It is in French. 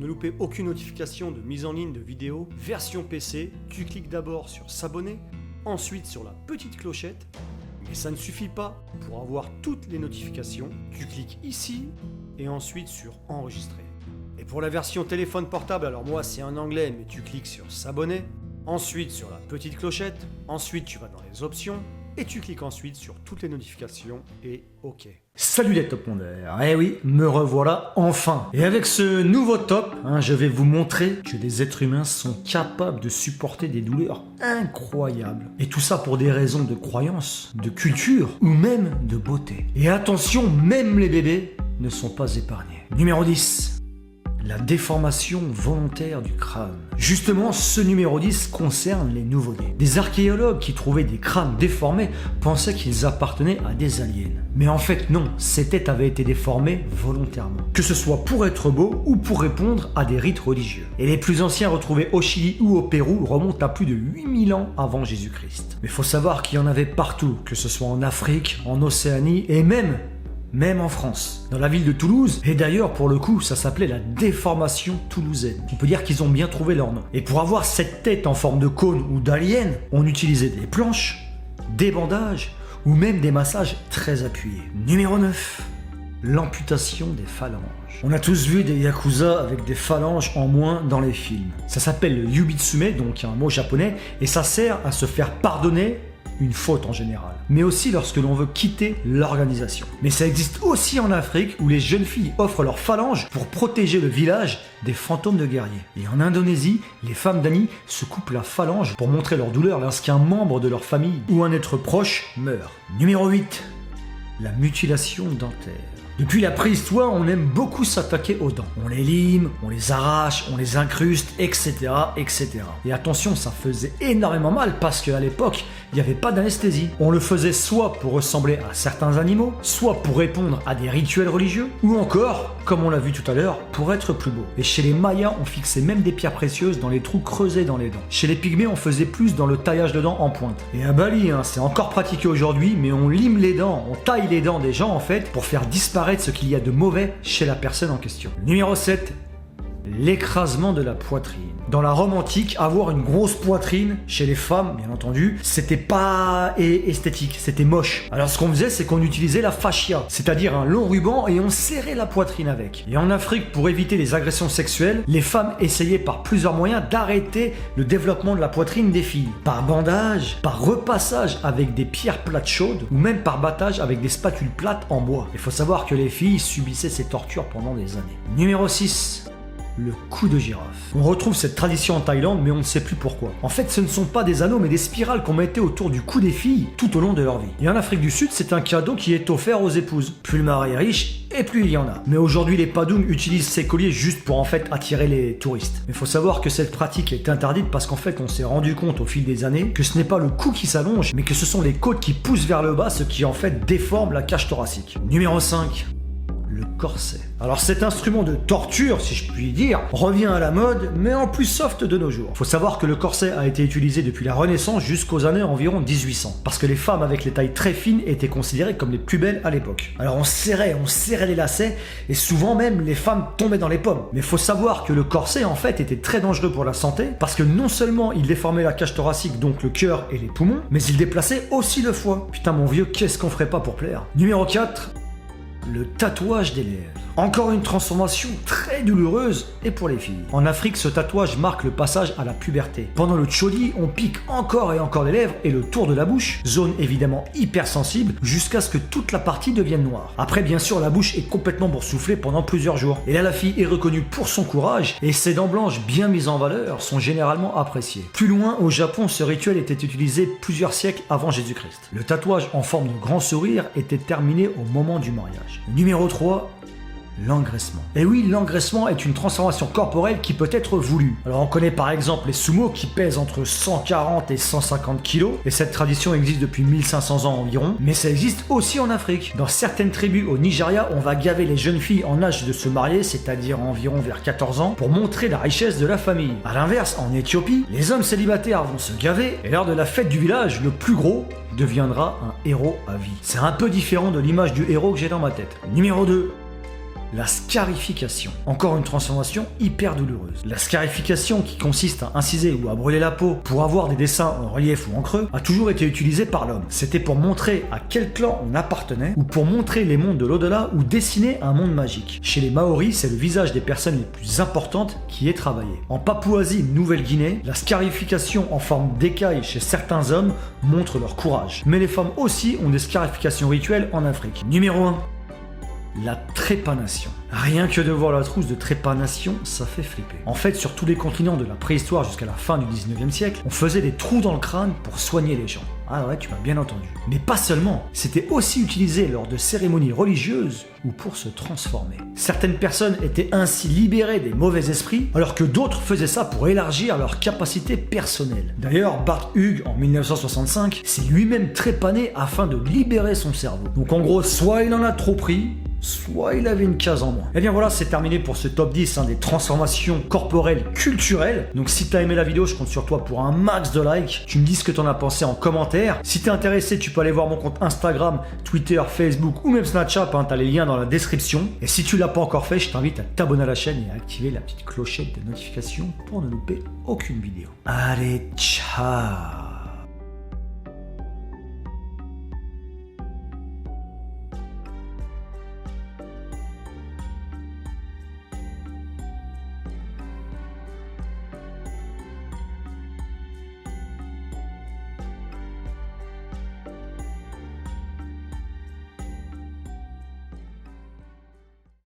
ne louper aucune notification de mise en ligne de vidéos, version PC, tu cliques d'abord sur s'abonner, ensuite sur la petite clochette. Mais ça ne suffit pas. Pour avoir toutes les notifications, tu cliques ici et ensuite sur enregistrer. Et pour la version téléphone portable, alors moi c'est en anglais, mais tu cliques sur s'abonner, ensuite sur la petite clochette, ensuite tu vas dans les options et tu cliques ensuite sur toutes les notifications et OK. Salut les top mondeurs, eh oui, me revoilà enfin. Et avec ce nouveau top, je vais vous montrer que les êtres humains sont capables de supporter des douleurs incroyables. Et tout ça pour des raisons de croyance, de culture ou même de beauté. Et attention, même les bébés ne sont pas épargnés. Numéro 10. La déformation volontaire du crâne. Justement, ce numéro 10 concerne les nouveau-nés. Des archéologues qui trouvaient des crânes déformés pensaient qu'ils appartenaient à des aliens. Mais en fait non, ces têtes avaient été déformées volontairement. Que ce soit pour être beau ou pour répondre à des rites religieux. Et les plus anciens retrouvés au Chili ou au Pérou remontent à plus de 8000 ans avant Jésus-Christ. Mais il faut savoir qu'il y en avait partout, que ce soit en Afrique, en Océanie et même en France, dans la ville de Toulouse, et d'ailleurs pour le coup ça s'appelait la déformation toulousaine. On peut dire qu'ils ont bien trouvé leur nom. Et pour avoir cette tête en forme de cône ou d'alien, on utilisait des planches, des bandages ou même des massages très appuyés. Numéro 9. L'amputation des phalanges. On a tous vu des yakuza avec des phalanges en moins dans les films. Ça s'appelle le yubitsume, donc un mot japonais, et ça sert à se faire pardonner une faute en général, mais aussi lorsque l'on veut quitter l'organisation. Mais ça existe aussi en Afrique où les jeunes filles offrent leurs phalanges pour protéger le village des fantômes de guerriers. Et en Indonésie, les femmes d'Ani se coupent la phalange pour montrer leur douleur lorsqu'un membre de leur famille ou un être proche meurt. Numéro 8. La mutilation dentaire. Depuis la préhistoire, on aime beaucoup s'attaquer aux dents. On les lime, on les arrache, on les incruste, etc., etc. Et attention, ça faisait énormément mal parce qu'à l'époque, il n'y avait pas d'anesthésie. On le faisait soit pour ressembler à certains animaux, soit pour répondre à des rituels religieux, ou encore, comme on l'a vu tout à l'heure, pour être plus beau. Et chez les Mayas, on fixait même des pierres précieuses dans les trous creusés dans les dents. Chez les Pygmées, on faisait plus dans le taillage de dents en pointe. Et à Bali, c'est encore pratiqué aujourd'hui, mais on lime les dents, on taille les dents des gens en fait, pour faire disparaître ce qu'il y a de mauvais chez la personne en question. Numéro 7. L'écrasement de la poitrine. Dans la Rome antique, avoir une grosse poitrine, chez les femmes, bien entendu, c'était pas esthétique, c'était moche. Alors ce qu'on faisait, c'est qu'on utilisait la fascia, c'est-à-dire un long ruban et on serrait la poitrine avec. Et en Afrique, pour éviter les agressions sexuelles, les femmes essayaient par plusieurs moyens d'arrêter le développement de la poitrine des filles. Par bandage, par repassage avec des pierres plates chaudes, ou même par battage avec des spatules plates en bois. Il faut savoir que les filles subissaient ces tortures pendant des années. Numéro 6. Le cou de girafe. On retrouve cette tradition en Thaïlande, mais on ne sait plus pourquoi. En fait, ce ne sont pas des anneaux, mais des spirales qu'on mettait autour du cou des filles tout au long de leur vie. Et en Afrique du Sud, c'est un cadeau qui est offert aux épouses. Plus le mari est riche, et plus il y en a. Mais aujourd'hui, les Padoum utilisent ces colliers juste pour en fait attirer les touristes. Mais il faut savoir que cette pratique est interdite parce qu'en fait, on s'est rendu compte au fil des années que ce n'est pas le cou qui s'allonge, mais que ce sont les côtes qui poussent vers le bas, ce qui en fait déforme la cage thoracique. Numéro 5. Le corset. Alors cet instrument de torture, si je puis dire, revient à la mode, mais en plus soft de nos jours. Faut savoir que le corset a été utilisé depuis la Renaissance jusqu'aux années environ 1800, parce que les femmes avec les tailles très fines étaient considérées comme les plus belles à l'époque. Alors on serrait les lacets, et souvent même les femmes tombaient dans les pommes. Mais faut savoir que le corset en fait était très dangereux pour la santé, parce que non seulement il déformait la cage thoracique, donc le cœur et les poumons, mais il déplaçait aussi le foie. Putain mon vieux, qu'est-ce qu'on ferait pas pour plaire. Numéro 4. Le tatouage des lèvres. Encore une transformation très douloureuse et pour les filles. En Afrique, ce tatouage marque le passage à la puberté. Pendant le choli, on pique encore et encore les lèvres et le tour de la bouche, zone évidemment hypersensible, jusqu'à ce que toute la partie devienne noire. Après, bien sûr, la bouche est complètement boursouflée pendant plusieurs jours. Et là, la fille est reconnue pour son courage et ses dents blanches bien mises en valeur sont généralement appréciées. Plus loin, au Japon, ce rituel était utilisé plusieurs siècles avant Jésus-Christ. Le tatouage en forme de grand sourire était terminé au moment du mariage. Numéro 3. L'engraissement. Et oui, l'engraissement est une transformation corporelle qui peut être voulue. Alors on connaît par exemple les sumo qui pèsent entre 140 et 150 kg, et cette tradition existe depuis 1500 ans environ, mais ça existe aussi en Afrique. Dans certaines tribus au Nigeria, on va gaver les jeunes filles en âge de se marier, c'est-à-dire environ vers 14 ans, pour montrer la richesse de la famille. A l'inverse, en Éthiopie, les hommes célibataires vont se gaver, et lors de la fête du village, le plus gros deviendra un héros à vie. C'est un peu différent de l'image du héros que j'ai dans ma tête. Numéro 2. La scarification. Encore une transformation hyper douloureuse. La scarification, qui consiste à inciser ou à brûler la peau pour avoir des dessins en relief ou en creux, a toujours été utilisée par l'homme. C'était pour montrer à quel clan on appartenait ou pour montrer les mondes de l'au-delà ou dessiner un monde magique. Chez les Maoris, c'est le visage des personnes les plus importantes qui est travaillé. En Papouasie-Nouvelle-Guinée, la scarification en forme d'écaille chez certains hommes montre leur courage. Mais les femmes aussi ont des scarifications rituelles en Afrique. Numéro 1. La trépanation. Rien que de voir la trousse de trépanation, ça fait flipper. En fait, sur tous les continents de la préhistoire jusqu'à la fin du 19e siècle, on faisait des trous dans le crâne pour soigner les gens. Ah ouais, tu m'as bien entendu. Mais pas seulement, c'était aussi utilisé lors de cérémonies religieuses ou pour se transformer. Certaines personnes étaient ainsi libérées des mauvais esprits, alors que d'autres faisaient ça pour élargir leurs capacités personnelles. D'ailleurs, Bart Hughes, en 1965, s'est lui-même trépané afin de libérer son cerveau. Donc en gros, soit il en a trop pris, soit il avait une case en moins. Et bien voilà, c'est terminé pour ce top 10 des transformations corporelles culturelles. Donc si t'as aimé la vidéo, je compte sur toi pour un max de likes. Tu me dis ce que t'en as pensé en commentaire. Si t'es intéressé, tu peux aller voir mon compte Instagram, Twitter, Facebook ou même Snapchat, t'as les liens dans la description. Et si tu l'as pas encore fait, je t'invite à t'abonner à la chaîne et à activer la petite clochette de notification pour ne louper aucune vidéo. Allez, ciao!